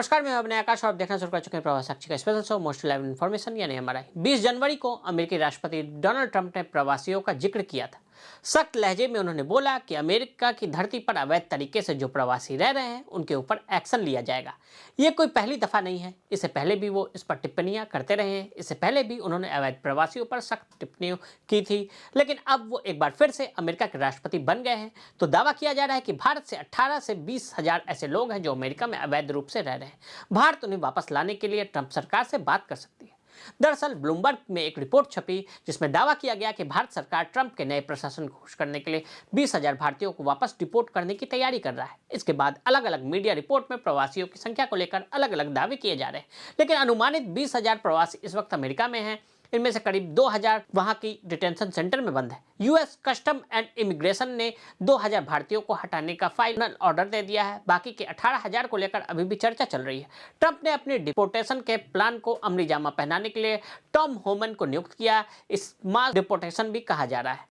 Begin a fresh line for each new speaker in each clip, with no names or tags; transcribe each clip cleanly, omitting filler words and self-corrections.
नमस्कार, मैं अभिनय आकाश और आप देखना शुरू कर चुके हैं प्रवास साक्षी का special show most live information यानी हमारा 20 जनवरी को अमेरिकी राष्ट्रपति डोनाल्ड ट्रंप ने प्रवासियों का जिक्र किया था। सख्त लहजे में उन्होंने बोला कि अमेरिका की धरती पर अवैध तरीके से जो प्रवासी रह रहे हैं उनके ऊपर एक्शन लिया जाएगा। ये कोई पहली दफा नहीं है, इससे पहले भी वो इस पर टिप्पणियां करते रहे हैं। इससे पहले भी उन्होंने अवैध प्रवासियों पर सख्त टिप्पणियां की थी, लेकिन अब वो एक बार फिर से अमेरिका के राष्ट्रपति बन गए हैं तो दावा किया जा रहा है कि भारत से 18 से 20 हजार ऐसे लोग हैं जो अमेरिका में अवैध रूप से रह रहे हैं। भारत उन्हें वापस लाने के लिए ट्रंप सरकार से बात कर सकती है। दरअसल ब्लूमबर्ग में एक रिपोर्ट छपी जिसमें दावा किया गया कि भारत सरकार ट्रंप के नए प्रशासन को खुश करने के लिए 20,000 भारतीयों को वापस डिपोर्ट करने की तैयारी कर रहा है। इसके बाद अलग अलग मीडिया रिपोर्ट में प्रवासियों की संख्या को लेकर अलग अलग दावे किए जा रहे हैं, लेकिन अनुमानित 20,000 प्रवासी इस वक्त अमेरिका में हैं। इनमें से करीब 2,000 वहां की डिटेंशन सेंटर में बंद है। यूएस कस्टम एंड इमिग्रेशन ने 2,000 भारतीयों को हटाने का फाइनल ऑर्डर दे दिया है। बाकी के 18,000 को लेकर अभी भी चर्चा चल रही है। ट्रंप ने अपने डिपोर्टेशन के प्लान को अमली जामा पहनाने के लिए टॉम होमन को नियुक्त किया। इस मास डिपोर्टेशन भी कहा जा रहा है।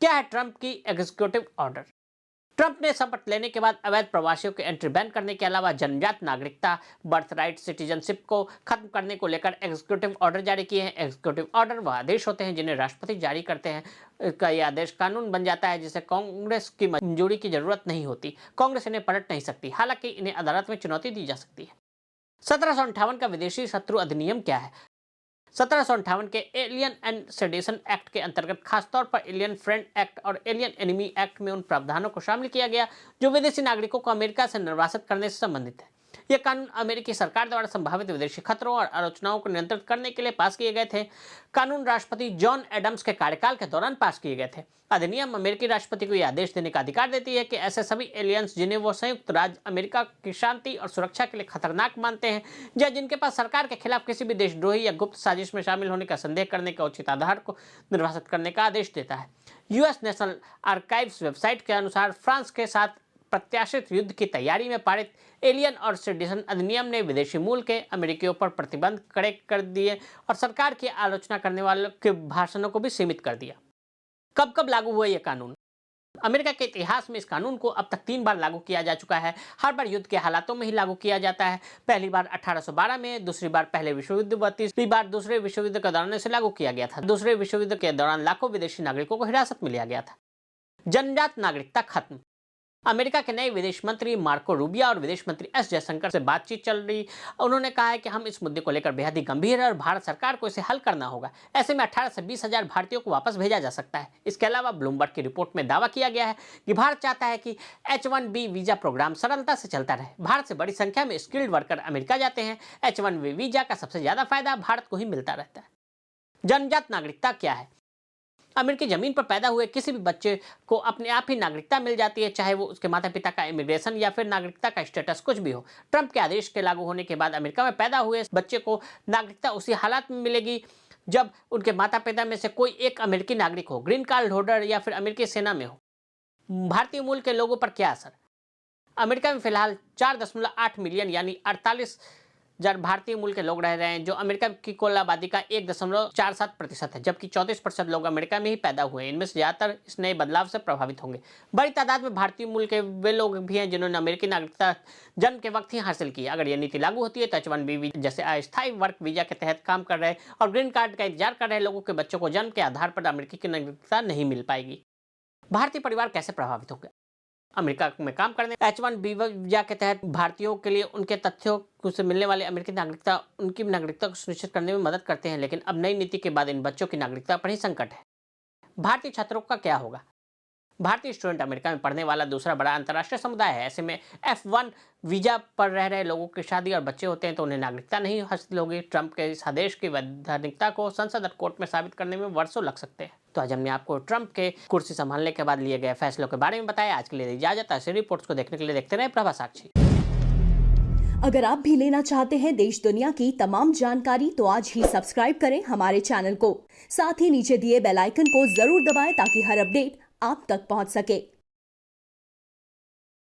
क्या है ट्रंप की एग्जीक्यूटिव ऑर्डर? ट्रंप ने शपथ लेने के बाद अवैध प्रवासियों के एंट्री बैन करने के अलावा जन्मजात नागरिकता बर्थराइट सिटीजनशिप को खत्म करने को लेकर एग्जीक्यूटिव ऑर्डर जारी किए हैं। एग्जीक्यूटिव ऑर्डर वह आदेश होते हैं जिन्हें राष्ट्रपति जारी करते हैं। का यह आदेश कानून बन जाता है जिसे कांग्रेस की मंजूरी की जरूरत नहीं होती। कांग्रेस इन्हें पलट नहीं सकती, हालांकि इन्हें अदालत में चुनौती दी जा सकती है। 1758 का विदेशी शत्रु अधिनियम क्या है? 1758 के एलियन एंड सेडेशन एक्ट के अंतर्गत खासतौर पर एलियन फ्रेंड एक्ट और एलियन एनिमी एक्ट में उन प्रावधानों को शामिल किया गया जो विदेशी नागरिकों को अमेरिका से निर्वासित करने से संबंधित है। यह कानून अमेरिकी सरकार द्वारा संभावित विदेशी खतरों और आलोचनाओं को नियंत्रित करने के लिए पास किए गए थे। कानून राष्ट्रपति जॉन एडम्स के कार्यकाल के दौरान पास किए गए थे। अधिनियम अमेरिकी राष्ट्रपति को यह आदेश देने का अधिकार देती है कि ऐसे सभी एलियंस जिन्हें वो संयुक्त राज्य अमेरिका की शांति और सुरक्षा के लिए खतरनाक मानते हैं या जिनके पास सरकार के खिलाफ किसी भी देशद्रोही या गुप्त साजिश में शामिल होने का संदेह करने का उचित आधार को निर्वासित करने का आदेश देता है। यूएस नेशनल आर्काइव्स वेबसाइट के अनुसार फ्रांस के साथ प्रत्याशित युद्ध की तैयारी में पारित एलियन और सेडिशन अधिनियम ने विदेशी मूल के अमेरिकियों पर प्रतिबंध कड़े कर दिए और सरकार की आलोचना करने वालों के भाषणों को भी सीमित कर दिया। कब कब लागू हुआ यह कानून? अमेरिका के इतिहास में इस कानून को अब तक 3 बार लागू किया जा चुका है। हर बार युद्ध के हालातों में ही लागू किया जाता है। पहली बार 1812 में, दूसरी बार पहले विश्व युद्ध व तीसरी बार दूसरे विश्व युद्ध के दौरान इसे लागू किया गया था। दूसरे विश्व युद्ध के दौरान लाखों विदेशी नागरिकों को हिरासत में लिया गया था। जन्मजात नागरिकता खत्म। अमेरिका के नए विदेश मंत्री मार्को रूबिया और विदेश मंत्री एस जयशंकर से बातचीत चल रही। उन्होंने कहा है कि हम इस मुद्दे को लेकर बेहद ही गंभीर है और भारत सरकार को इसे हल करना होगा। ऐसे में 18 से 20 हजार भारतीयों को वापस भेजा जा सकता है। इसके अलावा ब्लूमबर्ग की रिपोर्ट में दावा किया गया है कि भारत चाहता है कि H-1B वीजा प्रोग्राम सरलता से चलता रहे। भारत से बड़ी संख्या में स्किल्ड वर्कर अमेरिका जाते हैं। H-1B वीजा का सबसे ज्यादा फायदा भारत को ही मिलता रहता है। जन्मजात नागरिकता क्या है? अमेरिकी जमीन पर पैदा हुए किसी भी बच्चे को अपने आप ही नागरिकता मिल जाती है, चाहे वो उसके माता पिता का इमिग्रेशन या फिर नागरिकता का स्टेटस कुछ भी हो। ट्रंप के आदेश के लागू होने के बाद अमेरिका में पैदा हुए बच्चे को नागरिकता उसी हालात में मिलेगी जब उनके माता पिता में से कोई एक अमेरिकी नागरिक हो, ग्रीन कार्ड होल्डर या फिर अमेरिकी सेना में हो। भारतीय मूल के लोगों पर क्या असर? अमेरिका में फिलहाल 4.8 मिलियन यानी 48,000 भारतीय मूल के लोग रह रहे हैं, जो अमेरिका की कुल आबादी का 1.47% है, जबकि 34% लोग अमेरिका में ही पैदा हुए हैं। इनमें से ज्यादातर इस नए बदलाव से प्रभावित होंगे। बड़ी तादाद में भारतीय मूल के वे लोग भी हैं जिन्होंने अमेरिकी नागरिकता जन्म के वक्त ही हासिल की। अगर यह नीति लागू होती है तो H-1B जैसे अस्थायी वर्क वीजा के तहत काम कर रहे और ग्रीन कार्ड का इंतजार कर रहे लोगों के बच्चों को जन्म के आधार पर अमेरिकी की नागरिकता नहीं मिल पाएगी। भारतीय परिवार कैसे प्रभावित होंगे? अमेरिका में काम करने H-1B वीजा के तहत भारतीयों के लिए उनके तथ्यों से मिलने वाले अमेरिकी नागरिकता उनकी नागरिकता को सुनिश्चित करने में मदद करते हैं, लेकिन अब नई नीति के बाद इन बच्चों की नागरिकता पर ही संकट है। भारतीय छात्रों का क्या होगा? भारतीय स्टूडेंट अमेरिका में पढ़ने वाला दूसरा बड़ा अंतर्राष्ट्रीय समुदाय है। ऐसे में F-1 वीजा पर रह रहे लोगों की शादी और बच्चे होते हैं तो उन्हें नागरिकता नहीं हासिल होगी। ट्रंप के इस आदेश की वैधानिकता को संसद और कोर्ट में साबित करने में वर्षों लग सकते हैं। तो आज हमने आपको ट्रंप के कुर्सी संभालने के बाद लिए गए फैसलों के बारे में बताया। आज के लिए इजाजत। ऐसे रिपोर्ट्स को देखने के लिए देखते रहे प्रवास साक्षी।
अगर आप भी लेना चाहते हैं देश दुनिया की तमाम जानकारी तो आज ही सब्सक्राइब करें हमारे चैनल को। साथ ही नीचे दिए बेल आइकन को जरूर दबाएं ताकि हर अपडेट आप तक पहुंच सके।